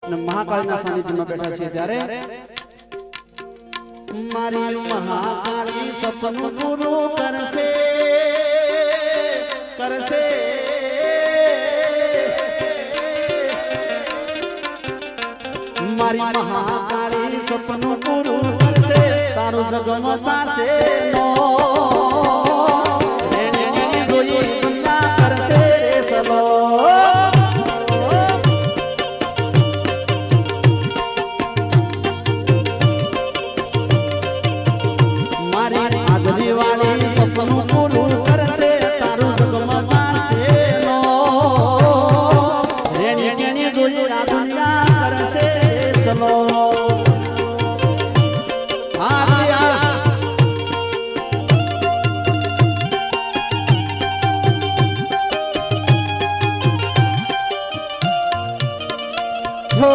મહાકાળના સાનિધ્યમાં બેઠા છીએ ત્યારે મારી મહાકાળી સપનું પૂરું કરશે કરશે મારી મહાકાળી સપનું પૂરું કરશે તારું જગમતાશે નો એને જોઈ કરશે સલો